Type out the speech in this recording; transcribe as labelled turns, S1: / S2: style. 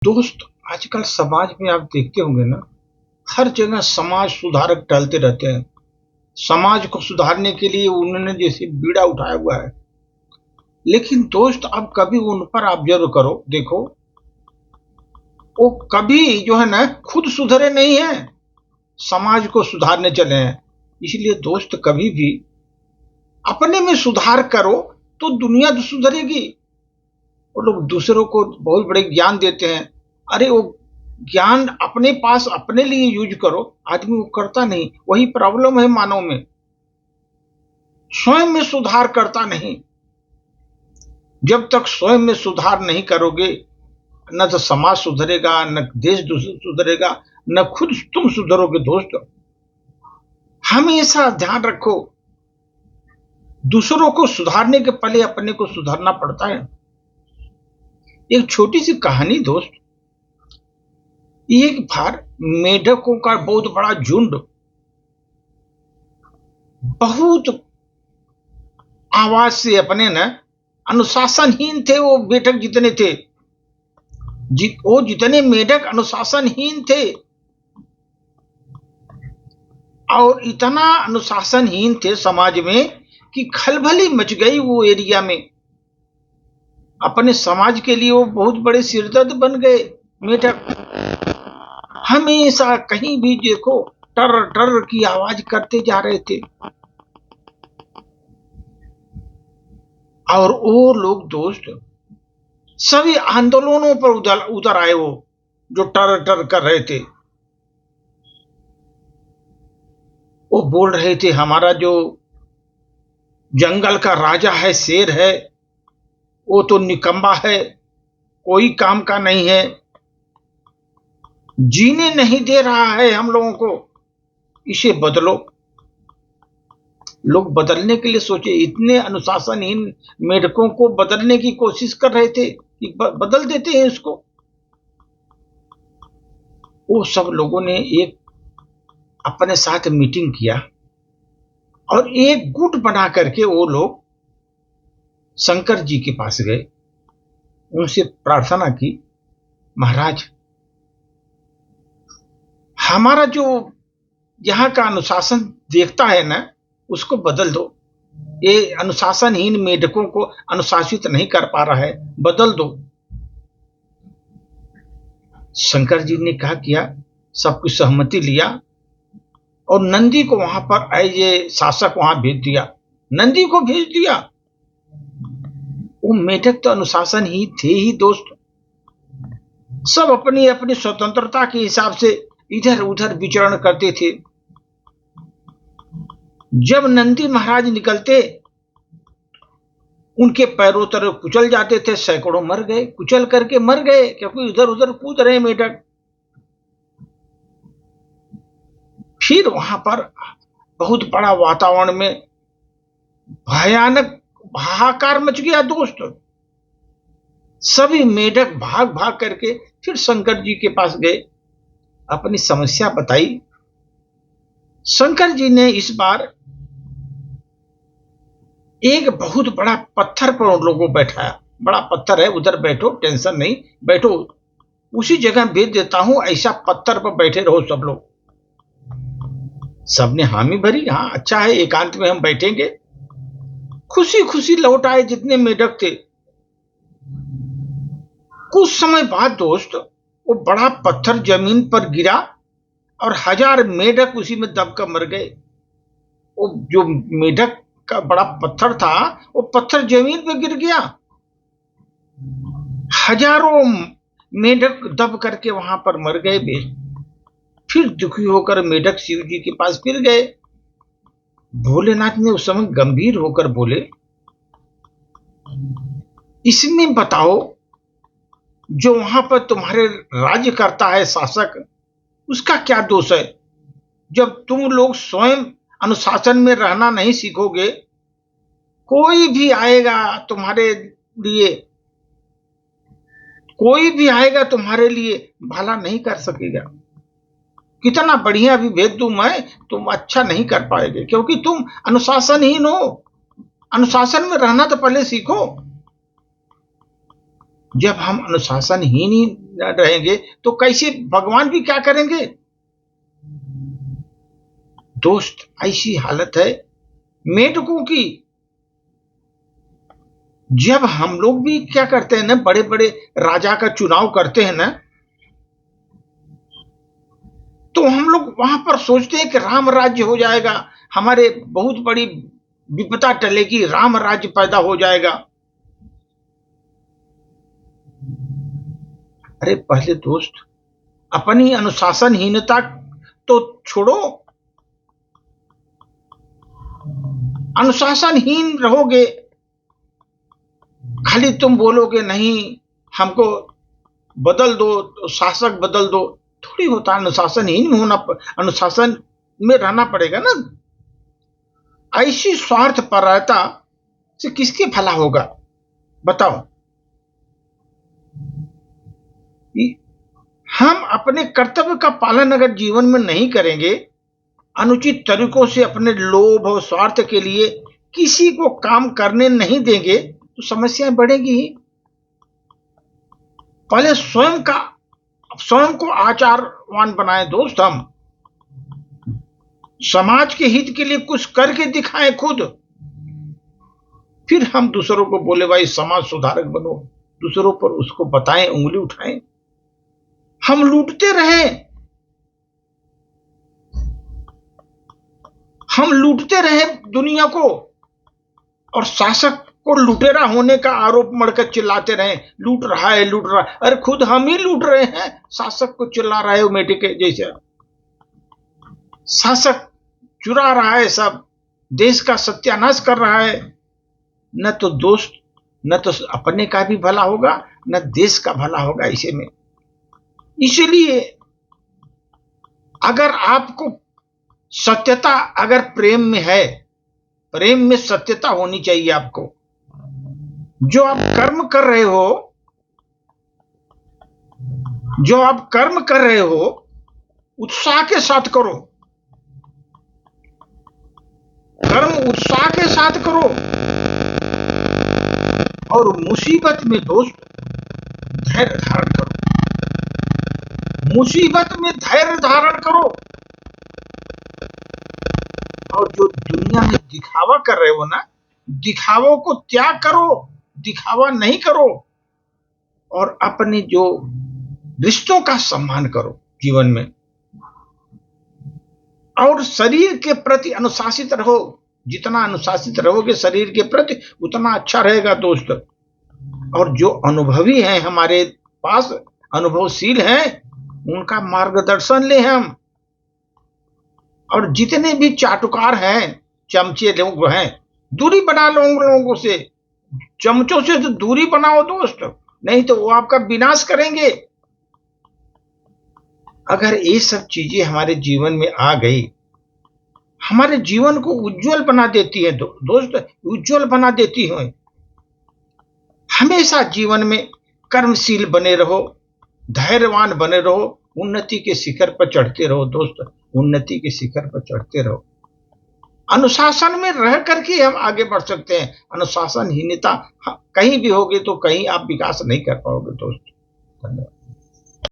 S1: दोस्त, आजकल समाज में आप देखते होंगे ना, हर जगह समाज सुधारक टहलते रहते हैं। समाज को सुधारने के लिए उन्होंने जैसे बीड़ा उठाया हुआ है। लेकिन दोस्त, अब कभी उन पर ऑब्जर्व करो, देखो, वो कभी जो है ना खुद सुधरे नहीं है, समाज को सुधारने चले हैं। इसलिए दोस्त, कभी भी अपने में सुधार करो तो दुनिया तो सुधरेगी। वो लोग दूसरों को बहुत बड़े ज्ञान देते हैं। अरे वो ज्ञान अपने पास अपने लिए यूज करो, आदमी वो करता नहीं। वही प्रॉब्लम है मानव में, स्वयं में सुधार करता नहीं। जब तक स्वयं में सुधार नहीं करोगे, न तो समाज सुधरेगा, न देश सुधरेगा, न खुद तुम सुधरोगे। दोस्त, हमेशा ध्यान रखो, दूसरों को सुधारने के पहले अपने को सुधारना पड़ता है। एक छोटी सी कहानी दोस्त, एक बार मेढकों का बहुत बड़ा झुंड, बहुत आवाज से अपने न अनुशासनहीन थे। वो मेढक जितने थे, वो जितने मेढक अनुशासनहीन थे, और इतना अनुशासनहीन थे समाज में कि खलबली मच गई वो एरिया में। अपने समाज के लिए वो बहुत बड़े सिरदर्द बन गए मेढक। हमेशा कहीं भी देखो टर टर की आवाज करते जा रहे थे। और वो लोग दोस्त सभी आंदोलनों पर उतर आए, वो जो टर टर कर रहे थे। वो बोल रहे थे, हमारा जो जंगल का राजा है, शेर है, वो तो निकम्मा है, कोई काम का नहीं है, जीने नहीं दे रहा है हम लोगों को, इसे बदलो। लोग बदलने के लिए सोचे, इतने अनुशासनहीन मेढकों को बदलने की कोशिश कर रहे थे कि बदल देते हैं इसको। वो सब लोगों ने एक अपने साथ मीटिंग किया और एक गुट बना करके वो लोग शंकर जी के पास गए। उनसे प्रार्थना की, महाराज, हमारा जो यहाँ का अनुशासन देखता है ना, उसको बदल दो। ये अनुशासनहीन मेढकों को अनुशासित नहीं कर पा रहा है, बदल दो। शंकर जी ने कहा किया, सबकी सहमति लिया और नंदी को वहां पर एज ए शासक वहां भेज दिया। नंदी को भेज दिया। वो मेढक तो अनुशासन ही थे ही दोस्त, सब अपनी अपनी स्वतंत्रता के हिसाब से इधर उधर विचरण करते थे। जब नंदी महाराज निकलते, उनके पैरों तरफ कुचल जाते थे, सैकड़ों मर गए, कुचल करके मर गए, क्योंकि इधर उधर कूद रहे मेढक। फिर वहां पर बहुत बड़ा वातावरण में भयानक हाहाकार मच गया दोस्त। सभी मेढक भाग भाग करके फिर शंकर जी के पास गए, अपनी समस्या बताई। शंकर जी ने इस बार एक बहुत बड़ा पत्थर पर उन लोगों को बैठाया। बड़ा पत्थर है, उधर बैठो, टेंशन नहीं, बैठो, उसी जगह भेज देता हूं, ऐसा पत्थर पर बैठे रहो सब लोग। सबने हामी भरी, हाँ अच्छा है, एकांत में हम बैठेंगे। खुशी खुशी लौट आए जितने मेढक थे। कुछ समय बाद दोस्त, वो बड़ा पत्थर जमीन पर गिरा और 1000 मेढक उसी में दबकर मर गए। वो जो मेढक का बड़ा पत्थर था, वो पत्थर जमीन पर गिर गया। हजारों मेढक दब करके वहां पर मर गए। फिर दुखी होकर मेढक शिव जी के पास फिर गए। भोलेनाथ ने उस समय गंभीर होकर बोले, इसमें बताओ, जो वहां पर तुम्हारे राज्य करता है शासक, उसका क्या दोष है? जब तुम लोग स्वयं अनुशासन में रहना नहीं सीखोगे, कोई भी आएगा तुम्हारे लिए, कोई भी आएगा तुम्हारे लिए भला नहीं कर सकेगा। कितना बढ़िया भी भेज दूं मैं, तुम अच्छा नहीं कर पाएंगे, क्योंकि तुम अनुशासनहीन हो। अनुशासन में रहना तो पहले सीखो। जब हम अनुशासनहीन ही रहेंगे तो कैसे भगवान भी क्या करेंगे? दोस्त, ऐसी हालत है मेढकों की। जब हम लोग भी क्या करते हैं ना, बड़े बड़े राजा का चुनाव करते हैं ना, तो हम लोग वहां पर सोचते हैं कि राम राज्य हो जाएगा, हमारे बहुत बड़ी विपदा टलेगी, राम राज्य पैदा हो जाएगा। अरे पहले दोस्त अपनी अनुशासनहीनता तो छोड़ो। अनुशासनहीन रहोगे, खाली तुम बोलोगे नहीं हमको बदल दो, तो शासक बदल दो, थोड़ी होता। अनुशासनहीन होना, अनुशासन में रहना पड़ेगा ना। ऐसी स्वार्थपरता से किसके भला होगा बताओ? हम अपने कर्तव्य का पालन अगर जीवन में नहीं करेंगे, अनुचित तरीकों से अपने लोभ और स्वार्थ के लिए किसी को काम करने नहीं देंगे, तो समस्याएं बढ़ेगी ही। पहले स्वयं को आचारवान बनाए दोस्त। हम समाज के हित के लिए कुछ करके दिखाएं खुद, फिर हम दूसरों को बोले भाई समाज सुधारक बनो, दूसरों पर उसको बताएं, उंगली उठाएं। हम लूटते रहे, हम लूटते रहे दुनिया को, और शासक को लुटेरा होने का आरोप मढ़कर चिल्लाते रहे, लूट रहा है लूट रहा है। अरे खुद हम ही लूट रहे हैं, शासक को चिल्ला रहे हो मेटे के जैसे। शासक चुरा रहा है सब, देश का सत्यानाश कर रहा है। न तो दोस्त, न तो अपने का भी भला होगा, न देश का भला होगा इसे में। इसलिए अगर आपको सत्यता, अगर प्रेम में है, प्रेम में सत्यता होनी चाहिए आपको। जो आप कर्म कर रहे हो, जो आप कर्म कर रहे हो, उत्साह के साथ करो, कर्म उत्साह के साथ करो। और मुसीबत में दोस्त धैर्य धारण करो, मुसीबत में धैर्य धारण करो। और जो दुनिया में दिखावा कर रहे हो ना, दिखावों को त्याग करो, दिखावा नहीं करो, और अपने जो रिश्तों का सम्मान करो जीवन में। और शरीर के प्रति अनुशासित रहो, जितना अनुशासित रहोगे शरीर के प्रति उतना अच्छा रहेगा दोस्त। और जो अनुभवी हैं हमारे पास, अनुभवशील हैं, उनका मार्गदर्शन ले हम। और जितने भी चाटुकार हैं, चमचे लोग हैं, दूरी बना लो उन लोगों से। चमचों से तो दूरी बनाओ दोस्त, नहीं तो वो आपका विनाश करेंगे। अगर ये सब चीजें हमारे जीवन में आ गई, हमारे जीवन को उज्जवल बना देती है दोस्त, उज्जवल बना देती है। हमेशा जीवन में कर्मशील बने रहो, धैर्यवान बने रहो, उन्नति के शिखर पर चढ़ते रहो दोस्त, उन्नति के शिखर पर चढ़ते रहो। अनुशासन में रह करके हम आगे बढ़ सकते हैं। अनुशासनहीनता कहीं भी होगी तो कहीं आप विकास नहीं कर पाओगे दोस्त। धन्यवाद।